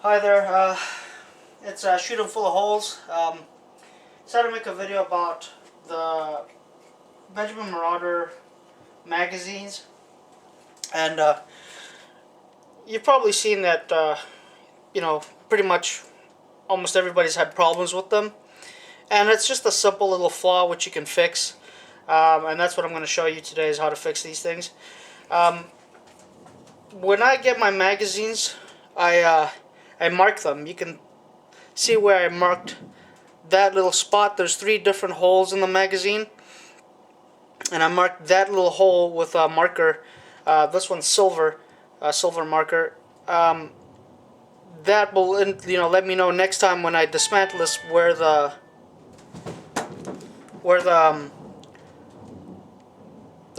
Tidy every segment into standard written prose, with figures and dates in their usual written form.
Hi there, it's Shooting Full of Holes. Decided to make a video about the Benjamin Marauder magazines, and you've probably seen that, pretty much almost everybody's had problems with them, and it's just a simple little flaw which you can fix, and that's what I'm going to show you today, is how to fix these things. When I get my magazines, I mark them. You can see where I marked that little spot. There's 3 different holes in the magazine, and I marked that little hole with a marker. This one's silver, silver marker. That will, let me know next time when I dismantle this where the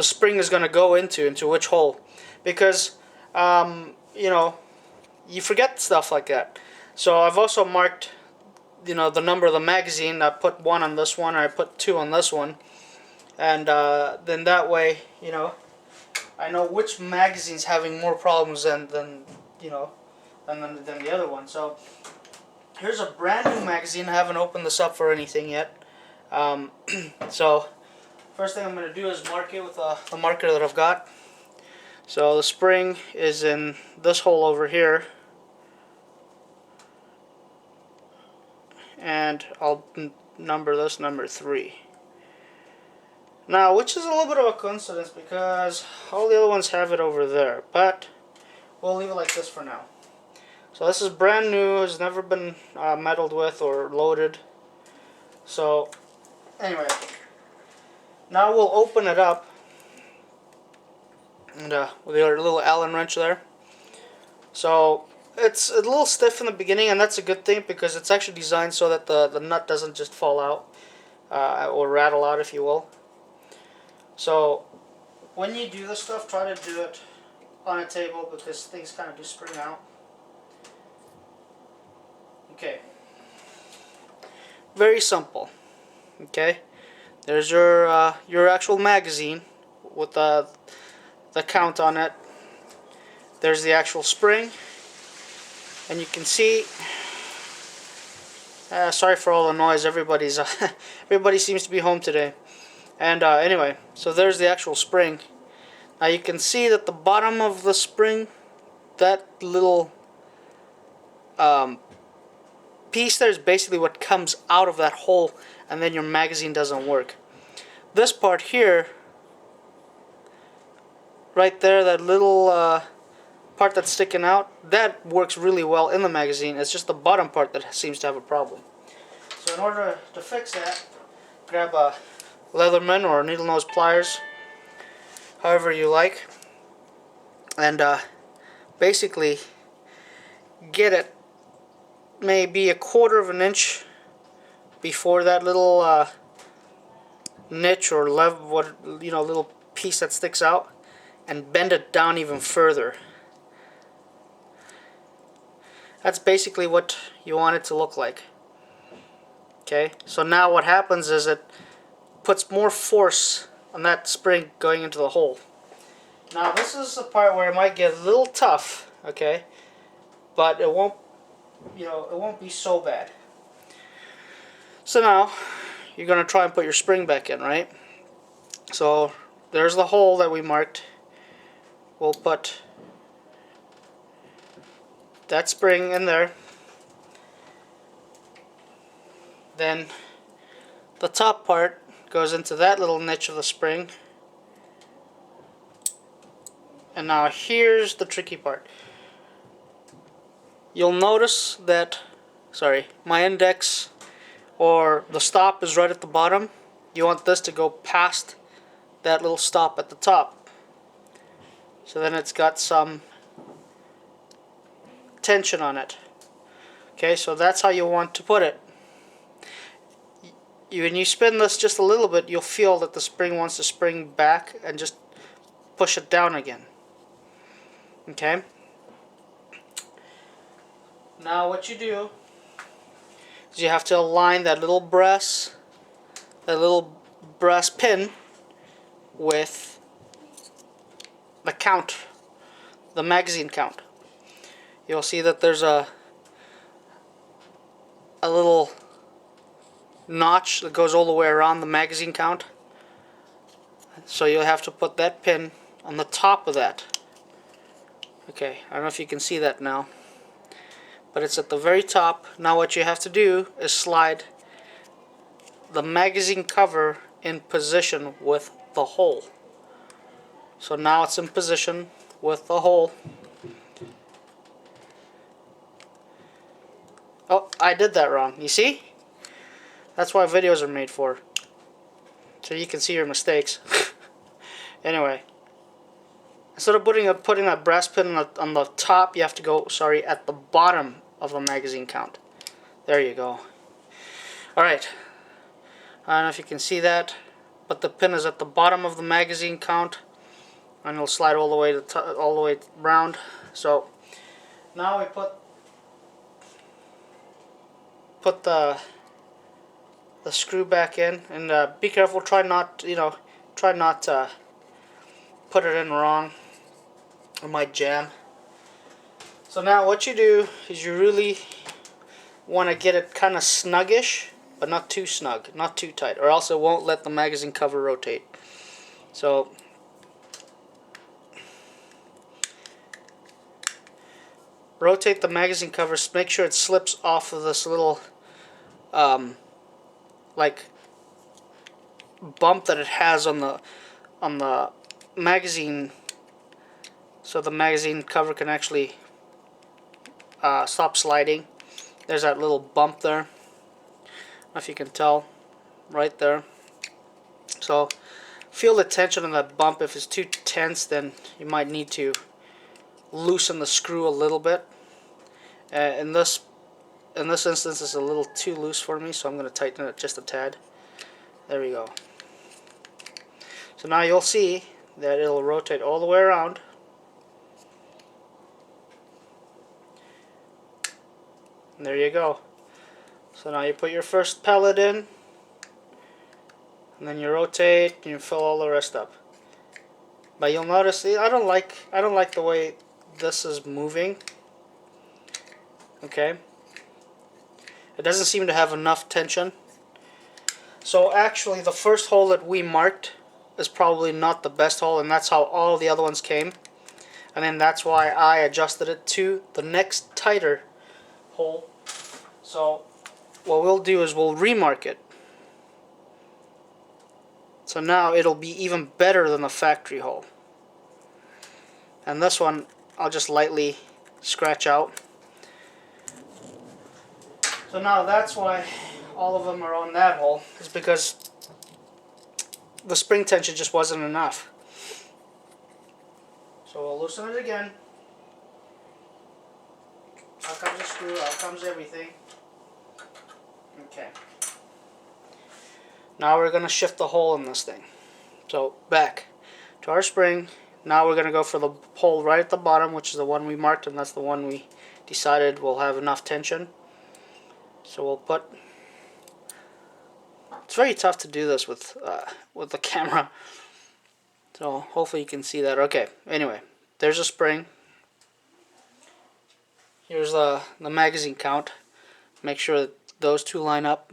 spring is going to go into which hole, because you forget stuff like that. So I've also marked the number of the magazine. I put 1 on this one, or I put 2 on this one, and then that way I know which magazine's having more problems than the other one. So here's a brand new magazine. I haven't opened this up for anything yet. So first thing I'm going to do is mark it with the marker that I've got. So the spring is in this hole over here, and I'll number this number 3. Now, which is a little bit of a coincidence because all the other ones have it over there, but we'll leave it like this for now. So this is brand new, has never been meddled with or loaded. So anyway, now we'll open it up, and with our little Allen wrench there. So it's a little stiff in the beginning, and that's a good thing because it's actually designed so that the nut doesn't just fall out or rattle out, if you will. So when you do this stuff, try to do it on a table because things kind of do spring out. Okay. Very simple. Okay. There's your actual magazine with the count on it. There's the actual spring, and you can see. Sorry for all the noise. Everybody seems to be home today. And anyway, so there's the actual spring. Now you can see that the bottom of the spring, that little piece there is basically what comes out of that hole, and then your magazine doesn't work. This part here, right there, that little part that's sticking out, that works really well in the magazine. It's just the bottom part that seems to have a problem. So in order to fix that, grab a Leatherman or needle nose pliers, however you like, and basically get it maybe a quarter of an inch before that little niche or little piece that sticks out, and bend it down even further. That's basically what you want it to look like. Okay, so now what happens is it puts more force on that spring going into the hole. Now this is the part where it might get a little tough, okay, but it won't be so bad. So now you're going to try and put your spring back in, right? So there's the hole that we marked. We'll put that spring in there. Then the top part goes into that little niche of the spring. And now here's the tricky part. You'll notice that, my index or the stop is right at the bottom. You want this to go past that little stop at the top. So then it's got some tension on it. Okay, so that's how you want to put it. When you spin this just a little bit, you'll feel that the spring wants to spring back and just push it down again. Okay? Now what you do is you have to align that little brass pin with the count, the magazine count. You'll see that there's a a little notch that goes all the way around the magazine count. So you'll have to put that pin on the top of that. Okay, I don't know if you can see that now, but it's at the very top. Now what you have to do is slide the magazine cover in position with the hole. So now it's in position with the hole. Oh, I did that wrong. You see? That's why videos are made for. So you can see your mistakes. Anyway. Instead of putting that brass pin on the top, you have to go, at the bottom of the magazine count. There you go. Alright. I don't know if you can see that, but the pin is at the bottom of the magazine count, and it'll slide all the way round. So now we put the screw back in, and be careful. Try not to put it in wrong. It might jam. So now what you do is you really want to get it kind of snuggish, but not too snug, not too tight, or else it won't let the magazine cover rotate. So rotate the magazine cover, make sure it slips off of this little like bump that it has on the magazine, so the magazine cover can actually stop sliding. There's that little bump there. I don't know if you can tell, right there. So feel the tension on that bump. If it's too tense, then you might need to loosen the screw a little bit. In this instance, it's a little too loose for me, so I'm going to tighten it just a tad. There we go. So now you'll see that it'll rotate all the way around. And there you go. So now you put your first pellet in, and then you rotate and you fill all the rest up. But you'll notice, I don't like the way this is moving. Okay, it doesn't seem to have enough tension. So actually the first hole that we marked is probably not the best hole, and that's how all the other ones came. And then that's why I adjusted it to the next tighter hole. So what we'll do is we'll remark it. So now it'll be even better than the factory hole. And this one I'll just lightly scratch out. So now that's why all of them are on that hole, is because the spring tension just wasn't enough. So we'll loosen it again. Out comes the screw, out comes everything. Okay. Now we're going to shift the hole in this thing. So back to our spring. Now we're going to go for the hole right at the bottom, which is the one we marked, and that's the one we decided will have enough tension. So we'll put... It's very tough to do this with the camera. So hopefully you can see that. Okay, anyway, there's a spring. Here's the magazine count. Make sure that those two line up.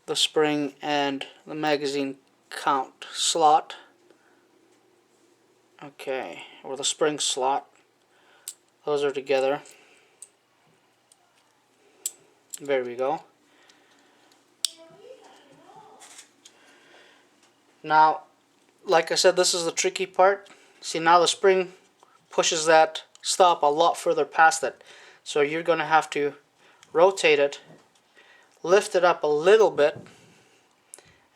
The spring and the magazine count slot. Okay, or the spring slot. Those are together. There we go. Now, like I said, this is the tricky part. See, now the spring pushes that stop a lot further past it. So you're going to have to rotate it, lift it up a little bit,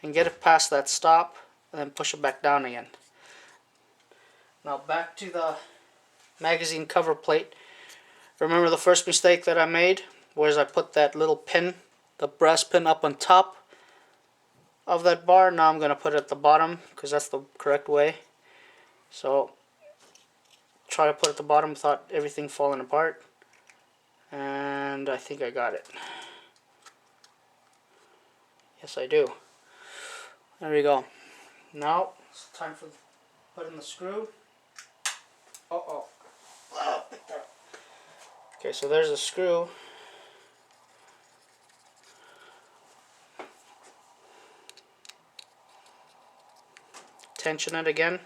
and get it past that stop, and then push it back down again. Now back to the magazine cover plate. Remember the first mistake that I made was I put that little pin, the brass pin, up on top of that bar. Now I'm going to put it at the bottom because that's the correct way. So try to put it at the bottom without everything falling apart. And I think I got it. Yes, I do. There we go. Now it's time for put in the screw. Oh, pick that up. Okay, so there's a screw. tension it again.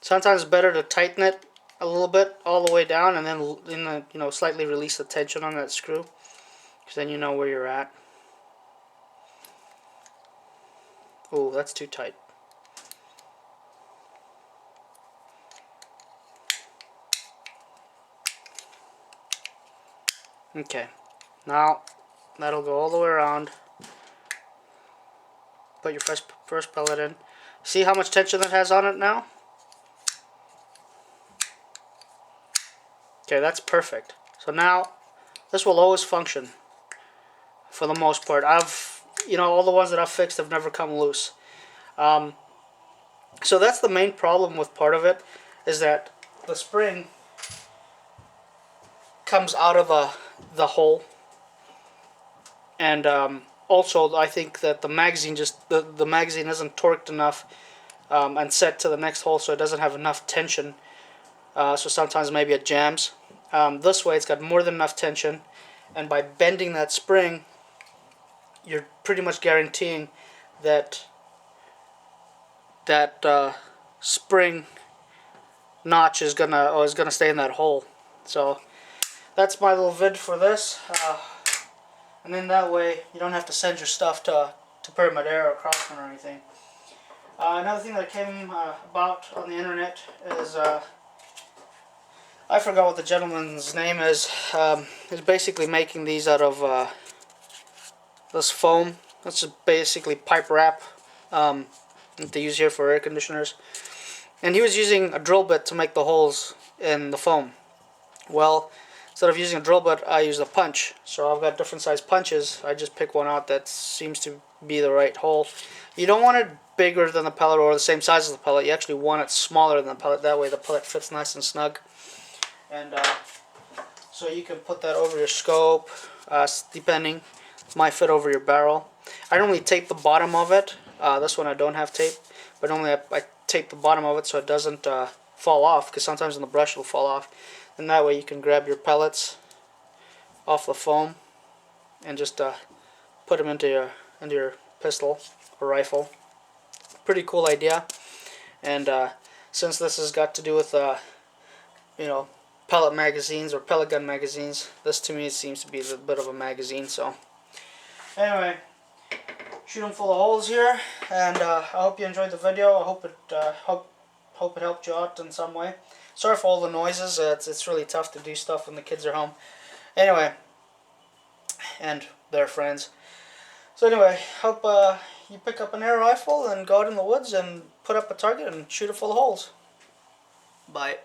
Sometimes it's better to tighten it a little bit all the way down, and then slightly release the tension on that screw, because then you know where you're at. Oh, that's too tight. Okay, now that'll go all the way around. Put your first pellet in. See how much tension it has on it now? Okay, that's perfect. So now this will always function for the most part. All the ones that I've fixed have never come loose. So that's the main problem with part of it, is that the spring comes out of the hole, and also I think that the magazine the magazine isn't torqued enough and set to the next hole, so it doesn't have enough tension. So sometimes maybe it jams. This way it's got more than enough tension, and by bending that spring, you're pretty much guaranteeing that spring notch is gonna stay in that hole. So that's my little vid for this, and then that way you don't have to send your stuff to Marauder or Craftsman or anything. Another thing that came about on the internet is I forgot what the gentleman's name is. He's basically making these out of this foam. That's just basically pipe wrap that they use here for air conditioners. And he was using a drill bit to make the holes in the foam. Well, instead of using a drill bit, I used a punch. So I've got different size punches. I just pick one out that seems to be the right hole. You don't want it bigger than the pellet or the same size as the pellet. You actually want it smaller than the pellet. That way the pellet fits nice and snug. And so you can put that over your scope, depending. It might fit over your barrel. I normally tape the bottom of it. This one I don't have tape, but normally I tape the bottom of it so it doesn't fall off, because sometimes in the brush it'll fall off. And that way you can grab your pellets off the foam and just put them into your pistol or rifle. Pretty cool idea. And since this has got to do with pellet magazines or pellet gun magazines, this to me seems to be a bit of a magazine. So anyway, shoot them full of holes here, and I hope you enjoyed the video. I hope it helped you out in some way. Sorry for all the noises. It's really tough to do stuff when the kids are home. Anyway, and their friends. So anyway, hope you pick up an air rifle and go out in the woods and put up a target and shoot it full of holes. Bye.